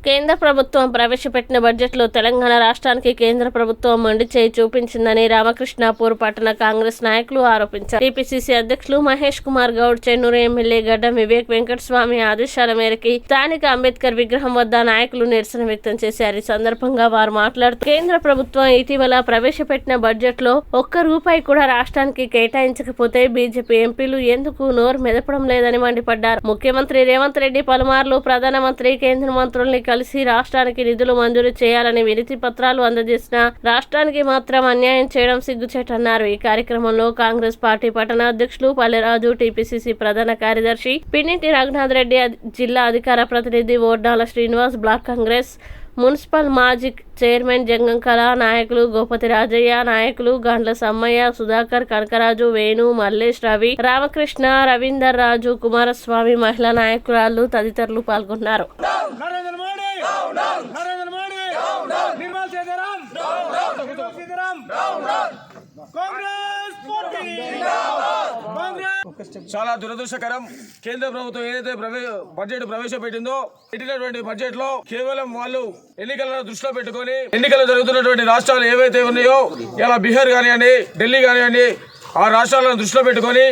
కేంద్ర ప్రభుత్వం ప్రవేశపెట్టిన బడ్జెట్లో తెలంగాణ రాష్ట్రానికి కేంద్ర ప్రభుత్వం మొండి చేయి చూపించిందని రామకృష్ణాపూర్ పట్టణ కాంగ్రెస్ నాయకులు ఆరోపించారు. టీపీసీసీ అధ్యక్షులు మహేష్ కుమార్ గౌడ్, చెన్నూరు ఎమ్మెల్యే గడ్డం వివేక్ వెంకటస్వామి ఆదేశాల మేరకు స్థానిక అంబేద్కర్ విగ్రహం వద్ద నాయకులు నిరసన వ్యక్తం చేశారు. ఈ సందర్భంగా వారు మాట్లాడుతూ కేంద్ర ప్రభుత్వం ఇటీవల ప్రవేశపెట్టిన బడ్జెట్లో ఒక్క రూపాయి కూడా రాష్ట్రానికి కేటాయించకపోతే బీజేపీ ఎంపీలు ఎందుకు నోరు మెదపడం లేదని మండిపడ్డారు. ముఖ్యమంత్రి రేవంత్ రెడ్డి పలుమార్లు ప్రధానమంత్రి, కేంద్ర మంత్రుల్ని కలిసి రాష్ట్రానికి నిధులు మంజూరు చేయాలని వినతి పత్రాలు అందజేసిన రాష్ట్రానికి మాత్రం అన్యాయం చేయడం సిగ్గుచేటన్నారు. ఈ కార్యక్రమంలో కాంగ్రెస్ పార్టీ పట్టణ అధ్యక్షులు పల్లెరాజు, టీపీసీసీ ప్రధాన కార్యదర్శి పిన్నిటి రఘునాథ్ రెడ్డి, జిల్లా అధికార ప్రతినిధి ఓర్డాల శ్రీనివాస్, బ్లాక్ కాంగ్రెస్ మున్సిపల్ మాజీ చైర్మన్ జంగం కళ నాయకులు గోపతి రాజయ్య, నాయకులు గండ్ల సమ్మయ్య, సుధాకర్, కనకరాజు, వేణు, మల్లేష్, రవి, రామకృష్ణ, రవీందర్ రాజు, కుమారస్వామి, మహిళా నాయకురాలు తదితరులు పాల్గొన్నారు. చాలా దురదృష్టకరం. కేంద్ర ప్రభుత్వం ఏదైతే బడ్జెట్ ప్రవేశపెట్టిందో పెట్టినటువంటి బడ్జెట్ లో కేవలం వాళ్ళు ఎన్నికలను దృష్టిలో పెట్టుకొని ఎన్నికలు జరుగుతున్నటువంటి రాష్ట్రాలు ఏవైతే ఉన్నాయో, ఇలా బీహార్ కానివ్వండి, ఢిల్లీ కానివ్వండి, ఆ రాష్ట్రాలను దృష్టిలో పెట్టుకొని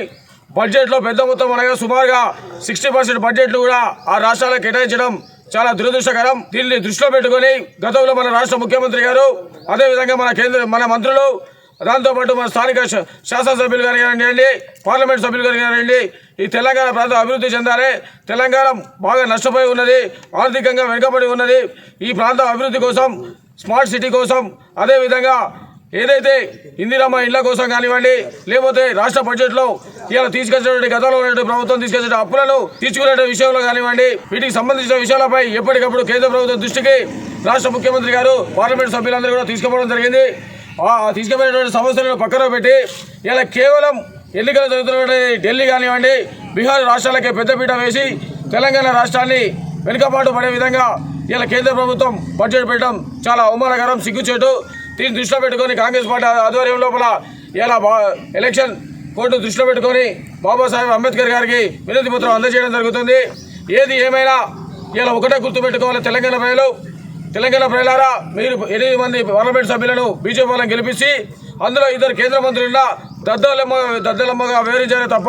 బడ్జెట్ లో పెద్ద మొత్తం అనగా సుమారుగా 60% బడ్జెట్లు కూడా ఆ రాష్ట్రాలకు కేటాయించడం చాలా దురదృష్టకరం. దీన్ని దృష్టిలో పెట్టుకొని గతంలో మన రాష్ట్ర ముఖ్యమంత్రి గారు, అదేవిధంగా మన మంత్రులు, దాంతోపాటు మన స్థానిక శాసనసభ్యులు కానివ్వండి, పార్లమెంట్ సభ్యులు కానివ్వండి, ఈ తెలంగాణ ప్రాంతం అభివృద్ధి చెందాలి, తెలంగాణ బాగా నష్టపోయి ఉన్నది, ఆర్థికంగా వెనుకబడి ఉన్నది, ఈ ప్రాంతం అభివృద్ధి కోసం, స్మార్ట్ సిటీ కోసం, అదేవిధంగా ఏదైతే ఇందిరమ్మ ఇళ్ల కోసం కానివ్వండి, లేకపోతే రాష్ట్ర బడ్జెట్లో ఇలా తీసుకొచ్చినటువంటి గతంలో ఉన్నటువంటి ప్రభుత్వం తీసుకొచ్చిన అప్పులను తీర్చుకునే విషయంలో కానివ్వండి, వీటికి సంబంధించిన విషయాలపై ఎప్పటికప్పుడు కేంద్ర ప్రభుత్వం దృష్టికి రాష్ట్ర ముఖ్యమంత్రి గారు, పార్లమెంట్ సభ్యులందరూ కూడా తీసుకుపోవడం జరిగింది. తీసుకుపోయినటువంటి సమస్యలను పక్కన పెట్టి ఇలా కేవలం ఎన్నికలు జరుగుతున్నటువంటి ఢిల్లీ కానివ్వండి, బీహార్ రాష్ట్రాలకే పెద్దపీట వేసి తెలంగాణ రాష్ట్రాన్ని వెనుకబాటు పడే విధంగా ఇలా కేంద్ర ప్రభుత్వం బడ్జెట్ పెట్టడం చాలా అవమానకరం, సిగ్గుచేటు. దీన్ని దృష్టిలో పెట్టుకొని కాంగ్రెస్ పార్టీ ఆధ్వర్యం లోపల ఇలా ఎలక్షన్ కోర్టు దృష్టిలో పెట్టుకొని బాబాసాహెబ్ అంబేద్కర్ గారికి వినతి పత్రం అందజేయడం జరుగుతుంది. ఏది ఏమైనా ఇలా ఒకటే గుర్తుపెట్టుకోవాలి, తెలంగాణ ప్రజలారా, మీరు 8 మంది పార్లమెంట్ సభ్యులను బీజేపీ వాళ్ళని గెలిపించి అందులో 2 కేంద్ర మంత్రులున్న దద్దలమ్మగా వివరించారే తప్ప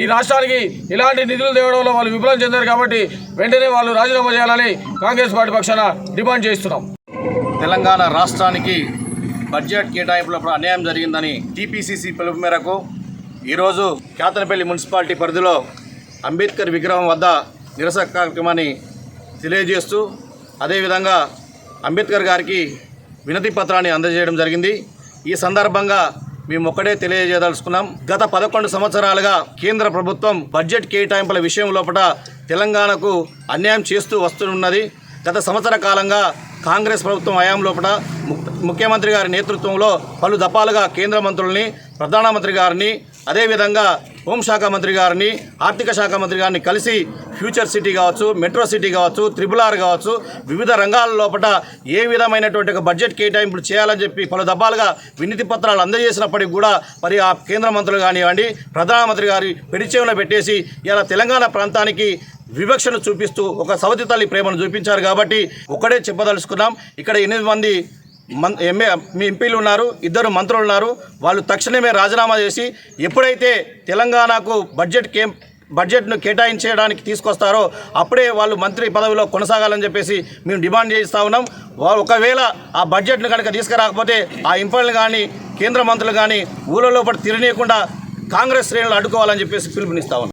ఈ రాష్ట్రానికి ఇలాంటి నిధులు తేవడంలో వాళ్ళు విఫలం చెందారు. కాబట్టి వెంటనే వాళ్ళు రాజీనామా చేయాలని కాంగ్రెస్ పార్టీ పక్షాన డిమాండ్ చేస్తున్నాం. తెలంగాణ రాష్ట్రానికి బడ్జెట్ కేటాయింపులప్పుడు అన్యాయం జరిగిందని టీపీసీసీ పిలుపు మేరకు ఈరోజు కేతనపల్లి మున్సిపాలిటీ పరిధిలో అంబేద్కర్ విగ్రహం వద్ద నిరసన కార్యక్రమాన్ని తెలియజేస్తూ అదేవిధంగా అంబేద్కర్ గారికి వినతి పత్రాన్ని అందజేయడం జరిగింది. ఈ సందర్భంగా మేము ఒక్కడే తెలియజేయదలుచుకున్నాం. గత 11 సంవత్సరాలుగా కేంద్ర ప్రభుత్వం బడ్జెట్ కేటాయింపుల విషయం లోపల తెలంగాణకు అన్యాయం చేస్తూ వస్తున్నది. గత సంవత్సర కాలంగా కాంగ్రెస్ ప్రభుత్వం హయాం లోపల ముఖ్యమంత్రి గారి నేతృత్వంలో పలు దఫాలుగా కేంద్ర మంత్రుల్ని, ప్రధానమంత్రి గారిని, అదేవిధంగా హోంశాఖ మంత్రి గారిని, ఆర్థిక శాఖ మంత్రి గారిని కలిసి ఫ్యూచర్ సిటీ కావచ్చు, మెట్రో సిటీ కావచ్చు, RRR కావచ్చు, వివిధ రంగాల లోపల ఏ విధమైనటువంటి ఒక బడ్జెట్ కేటాయింపులు చేయాలని చెప్పి పలు దఫాలుగా వినతి పత్రాలు అందజేసినప్పటికీ కూడా మరి ఆ కేంద్ర మంత్రులు కానివ్వండి, ప్రధానమంత్రి గారి పెడిచేవులో పెట్టేసి ఇలా తెలంగాణ ప్రాంతానికి వివక్షను చూపిస్తూ ఒక సవతి తల్లి ప్రేమను చూపించారు. కాబట్టి ఒక్కడే చెప్పదలుచుకున్నాం, ఇక్కడ 8 మంది ఎంపీలు ఉన్నారు, 2 మంత్రులు ఉన్నారు. వాళ్ళు తక్షణమే రాజీనామా చేసి ఎప్పుడైతే తెలంగాణకు బడ్జెట్ను కేటాయించడానికి తీసుకొస్తారో అప్పుడే వాళ్ళు మంత్రి పదవిలో కొనసాగాలని చెప్పేసి మేము డిమాండ్ చేస్తూ ఉన్నాం. ఒకవేళ ఆ బడ్జెట్ను కనుక తీసుకురాకపోతే ఆ ఎంపీలను కానీ, కేంద్ర మంత్రులు కానీ ఊళ్ళ లోపల తిరగనీయకుండా కాంగ్రెస్ శ్రేణులు అడ్డుకోవాలని చెప్పేసి పిలుపునిస్తా ఉన్నాం.